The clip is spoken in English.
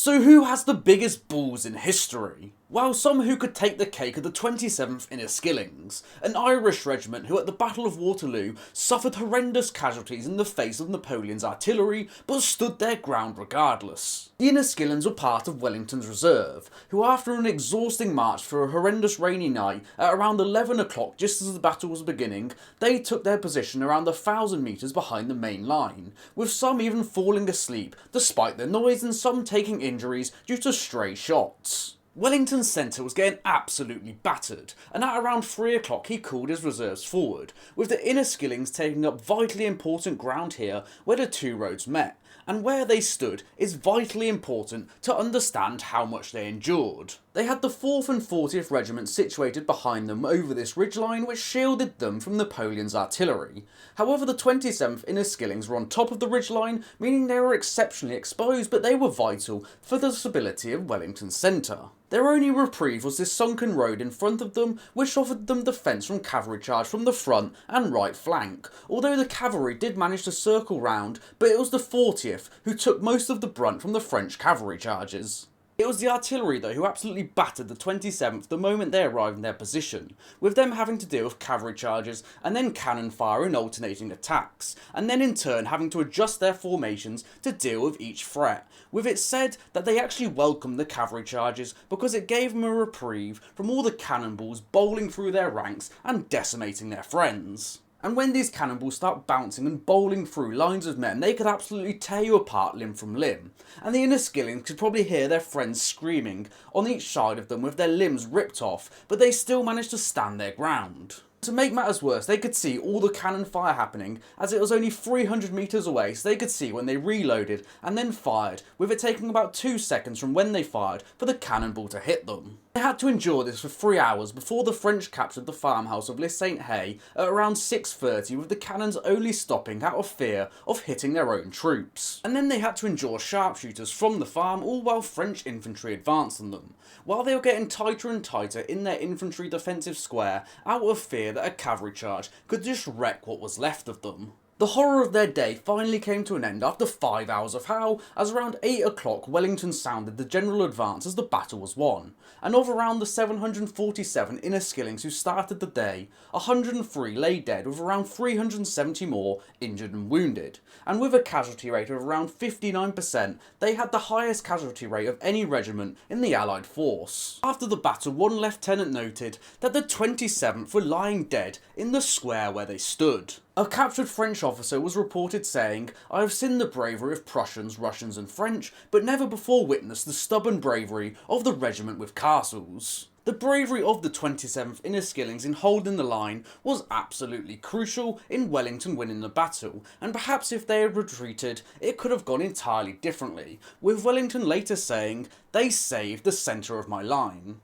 So who has the biggest balls in history? Well, some who could take the cake are the 27th Inniskillings, an Irish regiment who at the Battle of Waterloo suffered horrendous casualties in the face of Napoleon's artillery, but stood their ground regardless. The Inniskillings were part of Wellington's reserve, who after an exhausting march through a horrendous rainy night, at around 11 o'clock just as the battle was beginning, they took their position around 1,000 metres behind the main line, with some even falling asleep despite the noise and some taking injuries due to stray shots. Wellington's centre was getting absolutely battered, and at around 3 o'clock he called his reserves forward, with the Inniskillings taking up vitally important ground here where the two roads met, and where they stood is vitally important to understand how much they endured. They had the 4th and 40th Regiment situated behind them over this ridgeline which shielded them from Napoleon's artillery. However, the 27th Inniskillings were on top of the ridgeline, meaning they were exceptionally exposed, but they were vital for the stability of Wellington's centre. Their only reprieve was this sunken road in front of them, which offered them defence from cavalry charge from the front and right flank, although the cavalry did manage to circle round, but it was the 40th who took most of the brunt from the French cavalry charges. It was the artillery though who absolutely battered the 27th the moment they arrived in their position, with them having to deal with cavalry charges and then cannon fire in alternating attacks, and then in turn having to adjust their formations to deal with each threat, with it said that they actually welcomed the cavalry charges because it gave them a reprieve from all the cannonballs bowling through their ranks and decimating their friends. And when these cannonballs start bouncing and bowling through lines of men, they could absolutely tear you apart limb from limb, and the Inniskillings could probably hear their friends screaming on each side of them with their limbs ripped off, but they still managed to stand their ground. To make matters worse, they could see all the cannon fire happening as it was only 300 metres away, so they could see when they reloaded and then fired, with it taking about 2 seconds from when they fired for the cannonball to hit them. They had to endure this for 3 hours before the French captured the farmhouse of Les Saint Hay at around 6:30, with the cannons only stopping out of fear of hitting their own troops. And then they had to endure sharpshooters from the farm, all while French infantry advanced on them, while they were getting tighter and tighter in their infantry defensive square out of fear that a cavalry charge could just wreck what was left of them. The horror of their day finally came to an end after 5 hours of howl, as around 8 o'clock Wellington sounded the general advance as the battle was won, and of around the 747 Inniskillings who started the day, 103 lay dead with around 370 more injured and wounded, and with a casualty rate of around 59%, they had the highest casualty rate of any regiment in the Allied force. After the battle, one lieutenant noted that the 27th were lying dead in the square where they stood. A captured French officer was reported saying, "I have seen the bravery of Prussians, Russians and French, but never before witnessed the stubborn bravery of the regiment with castles." The bravery of the 27th Inniskillings in holding the line was absolutely crucial in Wellington winning the battle, and perhaps if they had retreated, it could have gone entirely differently, with Wellington later saying, "They saved the centre of my line."